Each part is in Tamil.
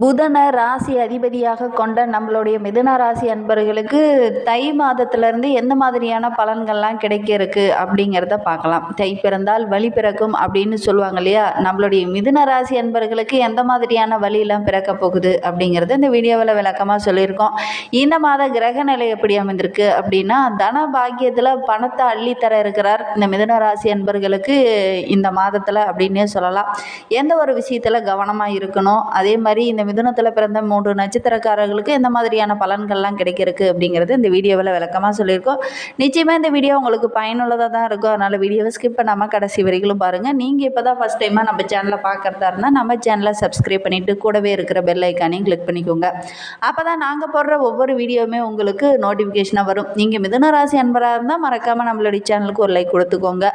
புதனை ராசி அதிபதியாக கொண்ட நம்மளுடைய மிதுன ராசி அன்பர்களுக்கு தை மாதத்திலிருந்து எந்த மாதிரியான பலன்கள்லாம் கிடைக்க இருக்கு அப்படிங்கிறத பார்க்கலாம். தை பிறந்தால் வழி பிறக்கும் அப்படின்னு சொல்லுவாங்க இல்லையா? நம்மளுடைய மிதுன ராசி அன்பர்களுக்கு எந்த மாதிரியான வழியெல்லாம் பிறக்க போகுது அப்படிங்கிறத இந்த வீடியோவில் விளக்கமாக சொல்லியிருக்கோம். இந்த மாத கிரக நிலை எப்படி அமைந்திருக்கு அப்படின்னா, தன பாக்கியத்தில் பணத்தை அள்ளித்தர இருக்கிறார் இந்த மிதுன ராசி அன்பர்களுக்கு இந்த மாதத்தில் அப்படின்னே சொல்லலாம். எந்த ஒரு விஷயத்தில் கவனமாக இருக்கணும், அதே மாதிரி இந்த மிதுனத்தில் பிறந்த 3 நட்சத்திரக்காரர்களுக்கு எந்த மாதிரியான பலன்கள்லாம் கிடைக்கிறதுக்கு அப்படிங்கிறது இந்த வீடியோவில் விளக்கமாக சொல்லியிருக்கோம். நிச்சயமாக இந்த வீடியோ உங்களுக்கு பயனுள்ளதாக தான் இருக்கும். அதனால் வீடியோவை ஸ்கிப் பண்ணாமல் கடைசி வரைக்கும் பாருங்கள். நீங்கள் இப்போ தான் ஃபஸ்ட் டைமாக நம்ம சேனலை பார்க்குறதா இருந்தால் நம்ம சேனலை சப்ஸ்கிரைப் பண்ணிவிட்டு கூடவே இருக்கிற பெல் ஐக்கானையும் கிளிக் பண்ணிக்கோங்க. அப்போ தான் நாங்கள் போடுற ஒவ்வொரு வீடியோவுமே உங்களுக்கு நோட்டிஃபிகேஷனாக வரும். நீங்கள் மிதுன ராசி அன்பராக இருந்தால் மறக்காமல் நம்மளுடைய சேனலுக்கு ஒரு லைக் கொடுத்துக்கோங்க.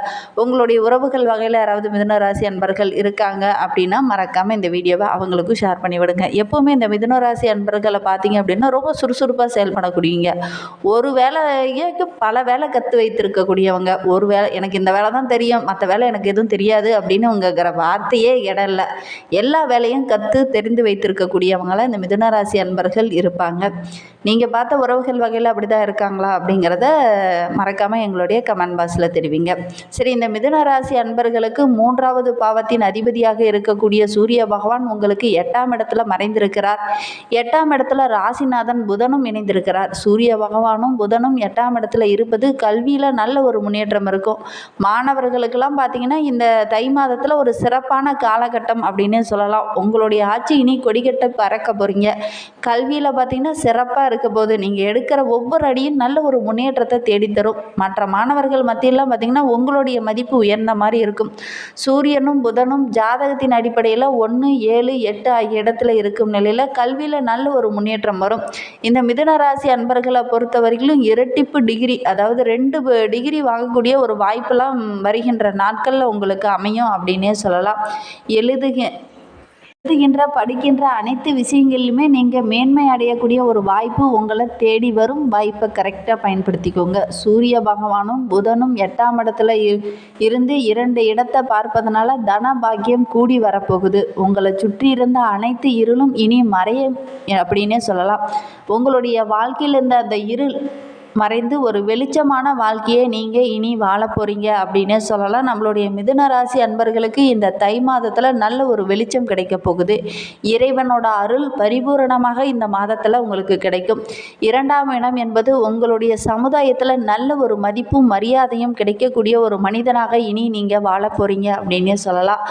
உங்களுடைய உறவுகள் வகையில் யாராவது மிதுன ராசி அன்பர்கள் இருக்காங்க அப்படின்னா மறக்காமல் இந்த வீடியோவை அவங்களுக்கும் ஷேர் பண்ணி விடுங்க. எப்போவுமே இந்த மிதுன ராசி அன்பர்களை பார்த்தீங்க அப்படின்னா ரொம்ப சுறுசுறுப்பாக செயல்படக்கூடியவங்க. ஒரு வேலைக்கு பல வேலை கற்று வைத்திருக்கக்கூடியவங்க. ஒரு வேலை எனக்கு இந்த வேலை தான் தெரியும், மற்ற வேலை எனக்கு எதுவும் தெரியாது அப்படின்னு உங்கிற வார்த்தையே இடம் இல்லை. எல்லா வேலையும் கற்று தெரிந்து வைத்திருக்கக்கூடியவங்கள இந்த மிதுன ராசி அன்பர்கள் இருப்பாங்க. நீங்கள் பார்த்த உறவுகள் வகையில் அப்படி தான் இருக்காங்களா அப்படிங்கிறத மறக்காமல் எங்களுடைய கமெண்ட் பாக்ஸில் தெரிவிங்க. சரி, இந்த மிதுன ராசி அன்பர்களுக்கு 3வது பாவத்தின் அதிபதியாக இருக்கக்கூடிய சூரிய பகவான் உங்களுக்கு 8ஆம் இடத்துல மறைந்திருக்கிறார். 8ஆம் இடத்துல ராசிநாதன் புதனும் இணைந்திருக்கிறார். சூரிய பகவானும் புதனும் 8ஆம் இடத்துல இருப்பது கல்வியில் நல்ல ஒரு முன்னேற்றம் இருக்கும். மாணவர்களுக்கெல்லாம் பார்த்தீங்கன்னா இந்த தை மாதத்தில் ஒரு சிறப்பான காலகட்டம் அப்படின்னு சொல்லலாம். உங்களுடைய ஆட்சி இனி கொடிகட்ட பறக்க போகிறீங்க. கல்வியில் பார்த்தீங்கன்னா சிறப்பாக இருக்க போது நீங்கள் எடுக்கிற ஒவ்வொரு அடியும் நல்ல ஒரு முன்னேற்றத்தை தேடித்தரும். மற்ற மாணவர்கள் மத்தியெல்லாம் பார்த்தீங்கன்னா உங்களுடைய மதிப்பு உயர்ந்த மாதிரி இருக்கும். சூரியனும் புதனும் ஜாதகத்தின் அடிப்படையில் 1, 7, 8 ஆகிய இடத்துல இருக்கும் நிலையில் கல்வியில் நல்ல ஒரு முன்னேற்றம் வரும். இந்த மிதுன ராசி அன்பர்களை பொறுத்தவரையிலும் இரட்டிப்பு டிகிரி, அதாவது 2 டிகிரி வாங்கக்கூடிய ஒரு வாய்ப்பெல்லாம் வருகின்ற நாட்களில் உங்களுக்கு அமையும் அப்படின்னே சொல்லலாம். படிக்கின்ற அனைத்து விஷயங்களிலுமே நீங்கள் மேன்மை அடையக்கூடிய ஒரு வாய்ப்பு உங்களை தேடி வரும். வாய்ப்பை கரெக்டாக பயன்படுத்திக்கோங்க. சூரிய பகவானும் புதனும் 8ஆம் இடத்துல இருந்து 2 இடத்தை பார்ப்பதனால தன பாக்கியம் கூடி வரப்போகுது. உங்களை சுற்றி இருந்த அனைத்து இருளும் இனி மறையும் அப்படின்னே சொல்லலாம். உங்களுடைய வாழ்க்கையில் இருந்த அந்த இருள் மறைந்து ஒரு வெளிச்சமான வாழ்க்கையை நீங்கள் இனி வாழ போகிறீங்க அப்படின்னே சொல்லலாம். நம்மளுடைய மிதுன ராசி அன்பர்களுக்கு இந்த தை மாதத்தில் நல்ல ஒரு வெளிச்சம் கிடைக்க போகுது. இறைவனோட அருள் பரிபூரணமாக இந்த மாதத்தில் உங்களுக்கு கிடைக்கும். 2ஆம் இடம் என்பது உங்களுடைய சமுதாயத்தில் நல்ல ஒரு மதிப்பும் மரியாதையும் கிடைக்கக்கூடிய ஒரு மனிதனாக இனி நீங்கள் வாழ போகிறீங்க அப்படின்னே சொல்லலாம்.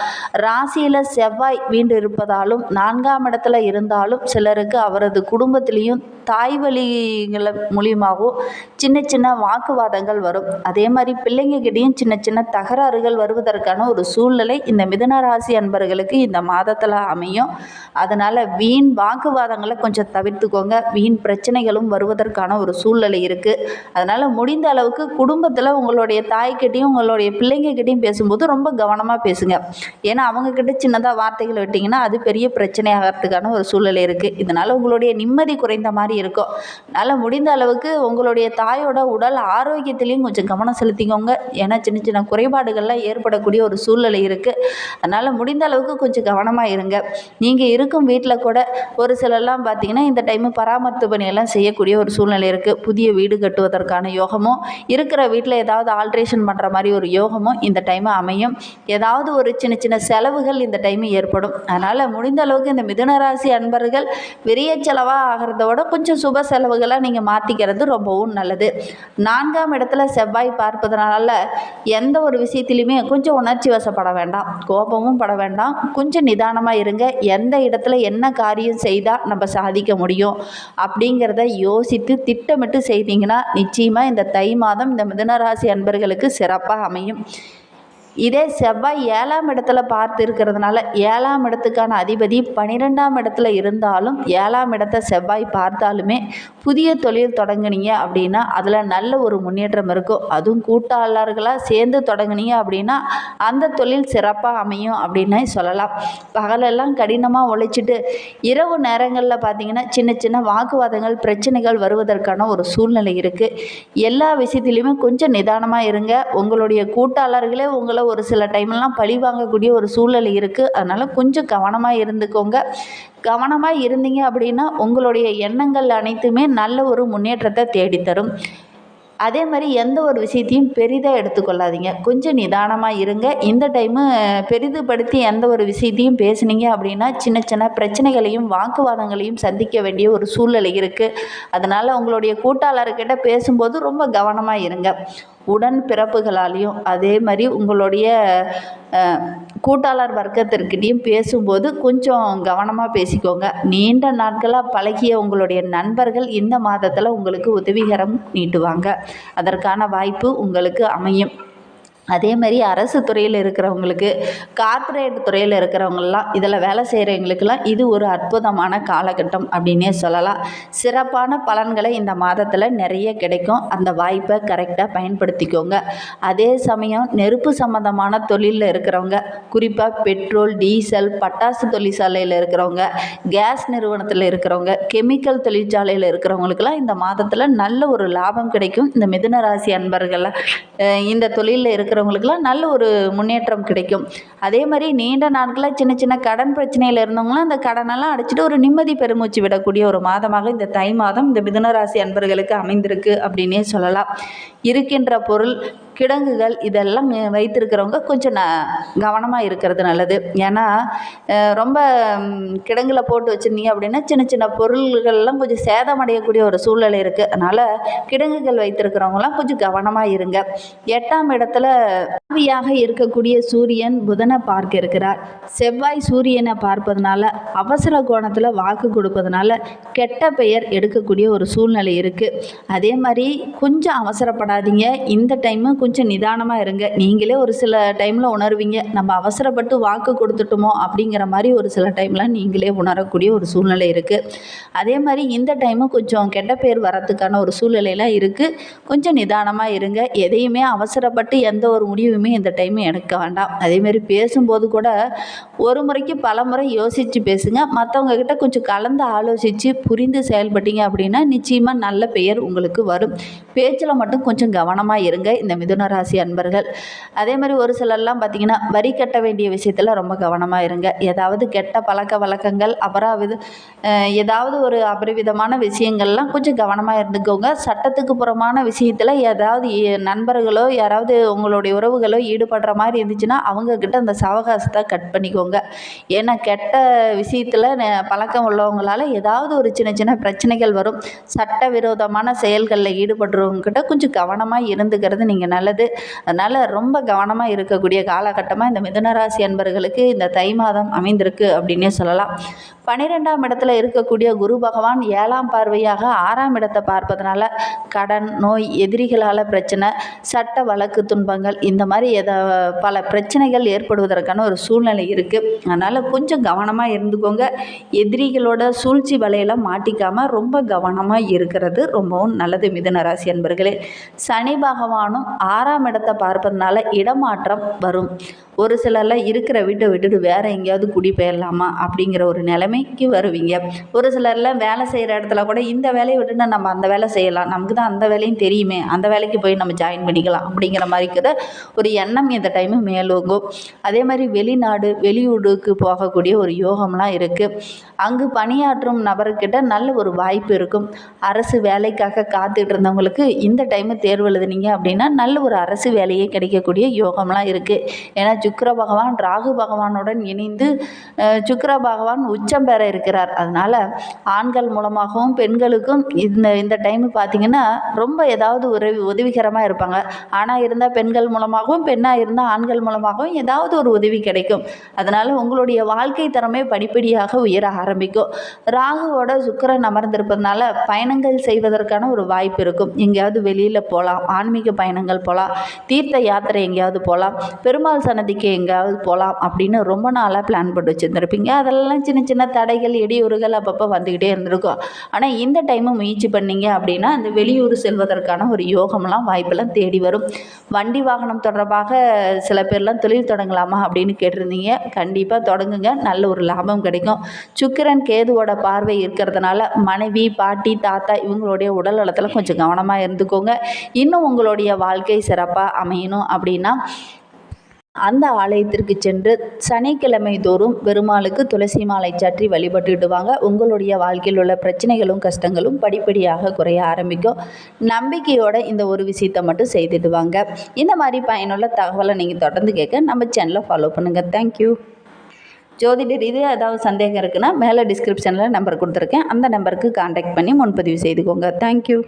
ராசியில் செவ்வாய் வீண்டு இருப்பதாலும் 4ஆம் இடத்துல இருந்தாலும் சிலருக்கு அவரது குடும்பத்திலையும் தாய் வழிகளை மூலியமாகவும் சின்ன சின்ன வாக்குவாதங்கள் வரும். அதே மாதிரி பிள்ளைங்ககிட்டையும் சின்ன சின்ன தகராறுகள் வருவதற்கான ஒரு சூழ்நிலை இந்த மிதுன ராசி அன்பர்களுக்கு இந்த மாதத்தில் அமையும். அதனால் வீண் வாக்குவாதங்களை கொஞ்சம் தவிர்த்துக்கோங்க. வீண் பிரச்சனைகளும் வருவதற்கான ஒரு சூழ்நிலை இருக்குது. அதனால் முடிந்த அளவுக்கு குடும்பத்தில் உங்களுடைய தாய்கிட்டையும் உங்களுடைய பிள்ளைங்ககிட்டையும் பேசும்போது ரொம்ப கவனமாக பேசுங்க. ஏன்னா அவங்கக்கிட்ட சின்னதாக வார்த்தைகள் விட்டிங்கன்னா அது பெரிய பிரச்சனையாகிறதுக்கான ஒரு சூழ்நிலை இருக்குது. இதனால் உங்களுடைய நிம்மதி குறைந்த மாதிரி இருக்கும். அதனால் முடிந்த அளவுக்கு உங்களுடைய தாயோட உடல் ஆரோக்கியத்திலையும் கொஞ்சம் கவனம் செலுத்திக்கோங்க. ஏன்னா சின்ன சின்ன குறைபாடுகள்லாம் ஏற்படக்கூடிய ஒரு சூழ்நிலை இருக்குது. அதனால் முடிந்த அளவுக்கு கொஞ்சம் கவனமாக இருங்க. நீங்கள் இருக்கும் வீட்டில் கூட ஒரு சிலர்லாம் பார்த்தீங்கன்னா இந்த டைமு பராமரிப்பு பணியெல்லாம் செய்யக்கூடிய ஒரு சூழ்நிலை இருக்குது. புதிய வீடு கட்டுவதற்கான யோகமும் இருக்கிற வீட்டில் ஏதாவது ஆல்ட்ரேஷன் பண்ணுற மாதிரி ஒரு யோகமும் இந்த டைமு அமையும். ஏதாவது ஒரு சின்ன சின்ன செலவுகள் இந்த டைமு ஏற்படும். அதனால் முடிந்த அளவுக்கு இந்த மிதுன ராசி அன்பர்கள் விரைய செலவாக ஆகிறதோட கொஞ்சம் சுப செலவுகளை நீங்கள் மாற்றிக்கிறது ரொம்பவும் நல்லது. 4ஆம் இடத்துல செவ்வாய் பார்ப்பதனால எந்த ஒரு விஷயத்திலையுமே கொஞ்சம் உணர்ச்சி வசப்பட வேண்டாம், கோபமும் பட வேண்டாம். கொஞ்சம் நிதானமாக இருங்க. எந்த இடத்துல என்ன காரியம் செய்தால் நம்ம சாதிக்க முடியும் அப்படிங்கிறத யோசித்து திட்டமிட்டு செய்தீங்கன்னா நிச்சயமாக இந்த தை மாதம் இந்த மிதுன ராசி அன்பர்களுக்கு சிறப்பாக அமையும். இதே செவ்வாய் 7ஆம் இடத்துல பார்த்து இருக்கிறதுனால 7ஆம் இடத்துக்கான அதிபதி 12ஆம் இடத்துல இருந்தாலும் 7ஆம் இடத்தை செவ்வாய் பார்த்தாலுமே புதிய தொழில் தொடங்குனீங்க அப்படின்னா அதில் நல்ல ஒரு முன்னேற்றம் இருக்கும். அதுவும் கூட்டாளர்களாக சேர்ந்து தொடங்குனீங்க அப்படின்னா அந்த தொழில் சிறப்பாக அமையும் அப்படின்னே சொல்லலாம். பகலெல்லாம் கடினமாக உழைச்சிட்டு இரவு நேரங்களில் பார்த்திங்கன்னா சின்ன சின்ன வாக்குவாதங்கள் பிரச்சனைகள் வருவதற்கான ஒரு சூழ்நிலை இருக்குது. எல்லா விஷயத்துலையுமே கொஞ்சம் நிதானமாக இருங்க. உங்களுடைய கூட்டாளர்களே உங்களை ஒரு சில டைம்லாம் பழி வாங்கக்கூடிய ஒரு சூழ்நிலை இருக்குது. அதனால் கொஞ்சம் கவனமாக இருந்துக்கோங்க. கவனமாக இருந்தீங்க அப்படின்னா உங்களுடைய எண்ணங்கள் அனைத்துமே நல்ல ஒரு முன்னேற்றத்தை தேடித்தரும். அதே மாதிரி எந்த ஒரு விஷயத்தையும் பெரிதாக எடுத்துக்கொள்ளாதீங்க. கொஞ்சம் நிதானமாக இருங்க. இந்த டைமு பெரிதுபடுத்தி எந்த ஒரு விஷயத்தையும் பேசுனீங்க அப்படின்னா சின்ன சின்ன பிரச்சனைகளையும் வாக்குவாதங்களையும் சந்திக்க வேண்டிய ஒரு சூழ்நிலை இருக்குது. அதனால் உங்களுடைய கூட்டாளர்கிட்ட பேசும்போது ரொம்ப கவனமாக இருங்க. உடன் பிறப்புகளாலேயும் அதே மாதிரி உங்களுடைய கூட்டாளர் வர்க்கத்திற்கிட்டையும் பேசும்போது கொஞ்சம் கவனமாக பேசிக்கோங்க. நீண்ட நாட்களாக பழகிய உங்களுடைய நண்பர்கள் இந்த மாதத்தில் உங்களுக்கு உதவிகரம் நீட்டுவாங்க. அதற்கான வாய்ப்பு உங்களுக்கு அமையும். அதே மாதிரி அரசு துறையில் இருக்கிறவங்களுக்கு, கார்ப்பரேட் துறையில் இருக்கிறவங்களாம், இதில் வேலை செய்கிறவங்களுக்கெல்லாம் இது ஒரு அற்புதமான காலகட்டம் அப்படின்னே சொல்லலாம். சிறப்பான பலன்களை இந்த மாதத்தில் நிறைய கிடைக்கும். அந்த வாய்ப்பை கரெக்டாக பயன்படுத்திக்கோங்க. அதே சமயம் நெருப்பு சம்மந்தமான தொழிலில் இருக்கிறவங்க, குறிப்பாக பெட்ரோல், டீசல், பட்டாசு தொழிற்சாலையில் இருக்கிறவங்க, கேஸ் நிறுவனத்தில் இருக்கிறவங்க, கெமிக்கல் தொழிற்சாலையில் இருக்கிறவங்களுக்கெல்லாம் இந்த மாதத்தில் நல்ல ஒரு லாபம் கிடைக்கும். இந்த மிதுன ராசி அன்பர்கள் இந்த தொழிலில் இருக்கிறவங்களுக்கெல்லாம் நல்ல ஒரு முன்னேற்றம் கிடைக்கும். அதே மாதிரி நீண்ட நாட்களாக சின்ன சின்ன கடன் பிரச்சனையில் இருந்தவங்களாம் அந்த கடனெல்லாம் அடைச்சிட்டு ஒரு நிம்மதி பெருமூச்சு விடக்கூடிய ஒரு மாதமாக இந்த தை மாதம் இந்த மிதுனராசி அன்பர்களுக்கு அமைந்திருக்கு அப்படின்னே சொல்லலாம். இருக்கின்ற பொருள், கிடங்குகள் இதெல்லாம் வைத்திருக்கிறவங்க கொஞ்சம் கவனமாக இருக்கிறது நல்லது. ஏன்னா ரொம்ப கிடங்குல போட்டு வச்சுருந்தீங்க அப்படின்னா சின்ன சின்ன பொருள்கள்லாம் கொஞ்சம் சேதமடையக்கூடிய ஒரு சூழ்நிலை இருக்குது. அதனால் கிடங்குகள் வைத்திருக்கிறவங்களாம் கொஞ்சம் கவனமாக இருங்க. 8ஆம் இடத்துல ஆவியாக இருக்கக்கூடிய சூரியன் புதனை பார்க்க இருக்கிறார். செவ்வாய் சூரியனை பார்ப்பதனால அவசர கோணத்தில் வாக்கு கொடுப்பதனால கெட்ட பெயர் எடுக்கக்கூடிய ஒரு சூழ்நிலை இருக்குது. அதே மாதிரி கொஞ்சம் அவசரப்படாதீங்க. இந்த டைமு கொஞ்சம் நிதானமாக இருங்க. நீங்களே ஒரு சில டைமில் உணர்வீங்க, நம்ம அவசரப்பட்டு வாக்கு கொடுத்துட்டோமோ அப்படிங்கிற மாதிரி ஒரு சில டைம்லாம் நீங்களே உணரக்கூடிய ஒரு சூழ்நிலை இருக்குது. அதே மாதிரி இந்த டைமு கொஞ்சம் கெட்ட பேர் வரத்துக்கான ஒரு சூழ்நிலையெல்லாம் இருக்குது. கொஞ்சம் நிதானமாக இருங்க. எதையுமே அவசரப்பட்டு எந்த ஒரு முடிவுமே இந்த டைமு எடுக்க வேண்டாம். அதேமாரி பேசும்போது கூட ஒரு முறைக்கு பல முறை யோசித்து பேசுங்க. மற்றவங்க கிட்ட கொஞ்சம் கலந்து ஆலோசித்து புரிந்து செயல்பட்டீங்க அப்படின்னா நிச்சயமாக நல்ல பெயர் உங்களுக்கு வரும். பேச்சில் மட்டும் கொஞ்சம் கவனமாக இருங்க இந்த மிதுன ராசி அன்பர்கள். அதே மாதிரி ஒரு சிலர்லாம் பார்த்திங்கன்னா வரி கட்ட வேண்டிய விஷயத்தில் ரொம்ப கவனமாக இருங்க. ஏதாவது கெட்ட பழக்க வழக்கங்கள் ஏதாவது ஒரு அபரிவிதமான விஷயங்கள்லாம் கொஞ்சம் கவனமாக இருந்துக்கோங்க. சட்டத்துக்கு புறமான விஷயத்தில் ஏதாவது நண்பர்களோ யாராவது உங்களுடைய உறவுகளோ ஈடுபடுற மாதிரி இருந்துச்சுன்னா அவங்கக்கிட்ட அந்த சவகாசத்தை கட் பண்ணிக்கோங்க. ஏன்னா கெட்ட விஷயத்தில் பழக்கம் உள்ளவங்களால் ஏதாவது ஒரு சின்ன சின்ன பிரச்சனைகள் வரும். சட்டவிரோதமான செயல்களில் ஈடுபடுறவங்கக்கிட்ட கொஞ்சம் கவனமாக இருந்துக்கிறது நீங்கள் நல்லது. அதனால் ரொம்ப கவனமாக இருக்கக்கூடிய காலகட்டமாக இந்த மிதுனராசி அன்பர்களுக்கு இந்த தை மாதம் அமைந்திருக்கு அப்படின்னே சொல்லலாம். 12ஆம் இடத்துல இருக்கக்கூடிய குரு பகவான் 7ஆம் பார்வையாக 6ஆம் இடத்தை பார்ப்பதனால கடன், நோய், எதிரிகளால் பிரச்சனை, சட்ட வழக்கு துன்பங்கள் இந்த மாதிரி பல பிரச்சனைகள் ஏற்படுவதற்கான ஒரு சூழ்நிலை இருக்குது. அதனால் கொஞ்சம் கவனமாக இருந்துக்கோங்க. எதிரிகளோட சூழ்ச்சி வலையில் மாட்டிக்காமல் ரொம்ப கவனமாக இருக்கிறது ரொம்பவும் நல்லது மிதுன ராசி அன்பர்களே. சனி பகவானும் 6ஆம் இடத்தை பார்ப்பதனால இடமாற்றம் வரும். ஒரு சிலர்லாம் இருக்கிற வீட்டை விட்டுட்டு வேறு எங்கேயாவது குடிபெயரலாமா அப்படிங்கிற ஒரு நிலைமைக்கு வருவீங்க. ஒரு சிலர்லாம் வேலை செய்கிற இடத்துல கூட இந்த வேலையை விட்டுட்டு நம்ம அந்த வேலை செய்யலாம், நமக்கு தான் அந்த வேலையும் தெரியுமே, அந்த வேலைக்கு போய் நம்ம ஜாயின் பண்ணிக்கலாம் அப்படிங்கிற மாதிரி இருக்கிற ஒரு எண்ணம் இந்த டைமு மேலோங்கும். அதே மாதிரி வெளிநாடு, வெளியூருக்கு போகக்கூடிய ஒரு யோகம்லாம் இருக்குது. அங்கு பணியாற்றும் நபர்கிட்ட நல்ல ஒரு வாய்ப்பு இருக்கும். அரசு வேலைக்காக காத்துட்டு இருந்தவங்களுக்கு இந்த டைமு தேர்வு எழுதுனீங்க அப்படின்னா நல்ல ஒரு அரசு வேலையே கிடைக்கக்கூடிய யோகம்லாம் இருக்குது. ஏன்னா சுக்கிர பகவான் ராகு பகவானுடன் இணைந்து சுக்கிர பகவான் உச்சம் பெற இருக்கிறார். அதனால் ஆண்கள் மூலமாகவும் பெண்களுக்கும் இந்த டைமு பார்த்திங்கன்னா ரொம்ப ஏதாவது ஒரு உதவிகரமாக இருப்பாங்க. ஆணாக இருந்தால் பெண்கள் மூலமாகவும், பெண்ணாக இருந்தால் ஆண்கள் மூலமாகவும் ஏதாவது ஒரு உதவி கிடைக்கும். அதனால் உங்களுடைய வாழ்க்கை தரமே படிப்படியாக உயர ஆரம்பிக்கும். ராகுவோட சுக்கிரன் அமர்ந்திருப்பதனால பயணங்கள் செய்வதற்கான ஒரு வாய்ப்பு இருக்கும். எங்கேயாவது வெளியில் போகலாம், ஆன்மீக பயணங்கள் போகலாம், தீர்த்த யாத்திரை எங்கேயாவது போகலாம், பெருமாள் சன்னதிக்கு எங்கேயாவது போகலாம் அப்படின்னு ரொம்ப நாளாக பிளான் போட்டு வச்சுருந்துருப்பீங்க. அதெல்லாம் சின்ன சின்ன தடைகள், இடையூறுகள் அப்பப்போ வந்துக்கிட்டே இருந்திருக்கும். ஆனால் இந்த டைமு முயற்சி பண்ணீங்க அப்படின்னா அந்த வெளியூர் செல்வதற்கான ஒரு யோகம்லாம் வாய்ப்பெல்லாம் தேடி வரும். வண்டி வாகனம் தொடர்பாக சில பேர்லாம் தொழில் தொடங்கலாமா அப்படின்னு கேட்டிருந்தீங்க. கண்டிப்பாக தொடங்குங்க, நல்ல ஒரு லாபம் கிடைக்கும். சுக்கிரன் கேதுவோட பார்வை இருக்கிறதுனால மனைவி, பாட்டி, தாத்தா இவங்களுடைய உடல் நலத்தில் கொஞ்சம் கவனமாக இருந்துக்கோங்க. இன்னும் உங்களுடைய வாழ்க்கை சிறப்பாக அமையணும் அப்படின்னா அந்த ஆலயத்திற்கு சென்று சனிக்கிழமை தோறும் பெருமாளுக்கு துளசி மாலை சாற்றி வழிபட்டுட்டு வாங்க. உங்களுடைய வாழ்க்கையில் உள்ள பிரச்சனைகளும் கஷ்டங்களும் படிப்படியாக குறைய ஆரம்பிக்கும். நம்பிக்கையோட இந்த ஒரு விஷயத்தை மட்டும் செய்துட்டு வாங்க. இந்த மாதிரி பயனுள்ள தகவலை நீங்கள் தொடர்ந்து கேட்க நம்ம சேனலை ஃபாலோ பண்ணுங்கள். தேங்க்யூ. ஜோதிட ரீதியாக ஏதாவது சந்தேகம் இருக்குன்னா மேலே டிஸ்கிரிப்ஷனில் நம்பர் கொடுத்துருக்கேன். அந்த நம்பருக்கு கான்டாக்ட் பண்ணி முன்பதிவு செய்துக்கோங்க. தேங்க்யூ.